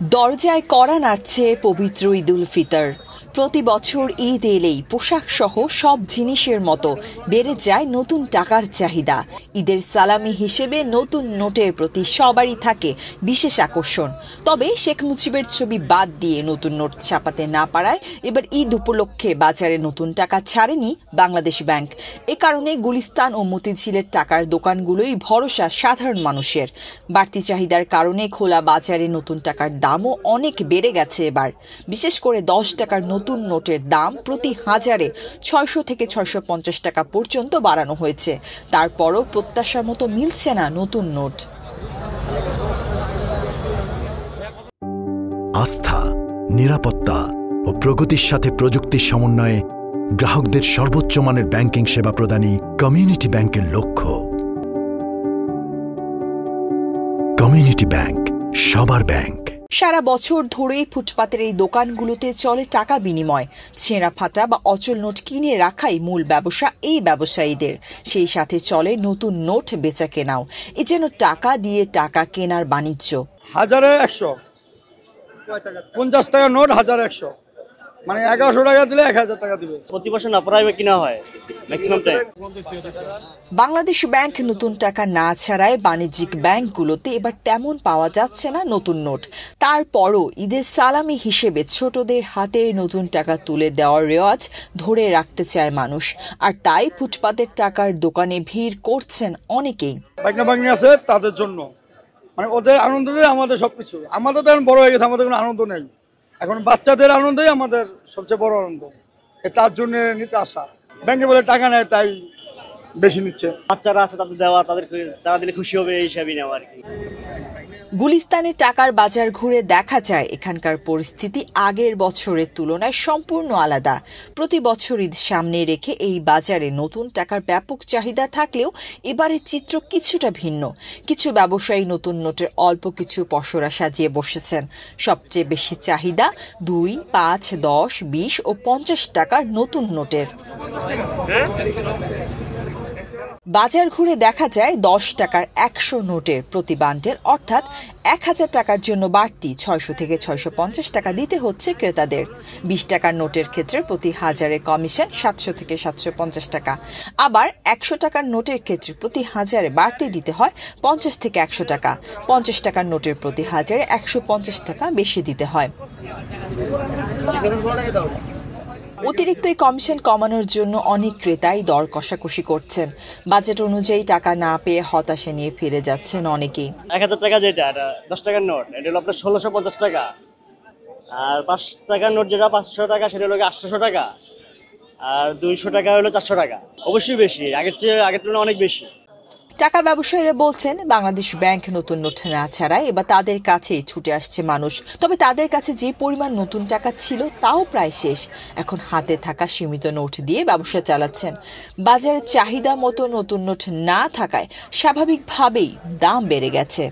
দরজায় কড়া নাড়ছে পবিত্র ঈদুল ফিতর। প্রতি বছর ঈদ এলেই পোশাক সহ সব জিনিসের মতো বেড়ে যায় নতুন টাকার চাহিদা। ঈদের সালামি হিসেবে নতুন নোটের প্রতি সবারই থাকে বিশেষ আকর্ষণ। তবে শেখ মুজিবের ছবি বাদ দিয়ে নতুন নোট ছাপাতে না পারায় এবার ঈদ উপলক্ষে বাজারে নতুন টাকা ছাড়েনি বাংলাদেশ ব্যাংক। এ কারণে গুলিস্তান ও মতিঝিলের টাকার দোকানগুলোই ভরসা সাধারণ মানুষের। বাড়তি চাহিদার কারণে খোলা বাজারে নতুন টাকার দামও অনেক বেড়ে গেছে এবার। বিশেষ করে 10 টাকার নতুন নোটের দাম প্রতি হাজারে 600 থেকে 650 টাকা পর্যন্ত বাড়ানো হয়েছে। তারপরও প্রত্যাশা মতো মিলছে না নতুন নোট। আস্থা, নিরাপত্তা ও প্রগতির সাথে প্রযুক্তির সমন্বয়ে গ্রাহকদের সর্বোচ্চ মানের ব্যাংকিং সেবা প্রদানই কমিউনিটি ব্যাংকের লক্ষ্য। কমিউনিটি ব্যাংক, সবার ব্যাংক। সারা বছর ধরেই ফুটপাতের এই দোকানগুলোতে চলে টাকা বিনিময়। ছেঁড়া ফাটা বা অচল নোট কিনে রাখাই মূল ব্যবসা এই ব্যবসায়ীদের। সেই সাথে চলে নতুন নোট বেচা কেনাও। এ যেন টাকা দিয়ে টাকা কেনার বাণিজ্য। হাজারে 100, 50 টাকা নোট হাজারে 100, মানে 1100 টাকা দিলে 1000 টাকা দিবে। প্রতি বছর না প্রায় কিনা হয় ম্যাক্সিমাম টাইম। বাংলাদেশ ব্যাংক নতুন টাকা না ছাড়ায় বাণিজ্যিক ব্যাংকগুলোতে এবার তেমন পাওয়া যাচ্ছে না নতুন নোট। তারপরও ঈদের সালামি হিসেবে ছোটদের হাতে নতুন টাকা তুলে দেওয়ার রেওয়াজ ধরে রাখতে চায় মানুষ। আর তাই ফুটপাতের টাকার দোকানে ভিড় করছেন অনেকেই। বাগনা আছে তাদের জন্য, মানে ওদের আনন্দ দিয়ে আমাদের সবকিছু। আমাদের তো এখন বড় হয়ে গেছে, আমাদের কোনো আনন্দ নেই। এখন বাচ্চাদের আনন্দই আমাদের সবচেয়ে বড় আনন্দ। তার জন্য নিতে আসা। ব্যাংকে বলে টাকা নেয় তাই বেশি নিচ্ছে। বাচ্চারা আছে তাদের দেওয়া, তাদের টাকা দিলে খুশি হবে এই হিসাবে নেওয়া আর কি। গুলিস্তানের টাকার বাজার ঘুরে দেখা যায় এখানকার পরিস্থিতি আগের বছরের তুলনায় সম্পূর্ণ আলাদা। প্রতি বছর ঈদ সামনে রেখে এই বাজারে নতুন টাকার ব্যাপক চাহিদা থাকলেও এবারের চিত্র কিছুটা ভিন্ন। কিছু ব্যবসায়ী নতুন নোটের অল্প কিছু পসরা সাজিয়ে বসেছেন। সবচেয়ে বেশি চাহিদা 2, 5, 10, 20 ও 50 টাকার নতুন নোটের। বাজার ঘুরে দেখা যায় 10 টাকার 100 নোটের প্রতি বান্ডেল অর্থাৎ 1000 টাকার জন্য বাড়তি 600 থেকে 650 টাকা দিতে হচ্ছে ক্রেতাদের। 20 টাকার নোটের ক্ষেত্রে প্রতি হাজারে কমিশন 700 থেকে 750 টাকা। আবার 100 টাকার নোটের ক্ষেত্রে প্রতি হাজারে বাড়তি দিতে হয় 50 থেকে 100 টাকা। 50 টাকার নোটের প্রতি হাজারে 150 টাকা বেশি দিতে হয়। অতিরিক্ত এই কমিশন কমানোর জন্য অনেক ক্রেতাই দর কষাকষি করছেন। বাজেট অনুযায়ী টাকা না পেয়ে হতাশা নিয়ে ফিরে যাচ্ছেন অনেকেই। 1000 টাকা যেটা 10 টাকার নোট, এটা হলো আপনার 1650 টাকা। আর 5 টাকার নোট যেটা 500 টাকা, সেটা হলো 800 টাকা। আর 200 টাকা হলো 400 টাকা। অবশ্যই বেশি, আগের তুলনায় অনেক বেশি। টাকা ব্যবসায়ীরা বলছেন বাংলাদেশ ব্যাংক নতুন নোট না ছাড়ায় এবার তাদের কাছেই ছুটে আসছে মানুষ। তবে তাদের কাছে যে পরিমাণ নতুন টাকা ছিল তাও প্রায় শেষ। এখন হাতে থাকা সীমিত নোট দিয়ে ব্যবসা চালাচ্ছেন। বাজারে চাহিদা মতো নতুন নোট না থাকায় স্বাভাবিকভাবেই দাম বেড়ে গেছে।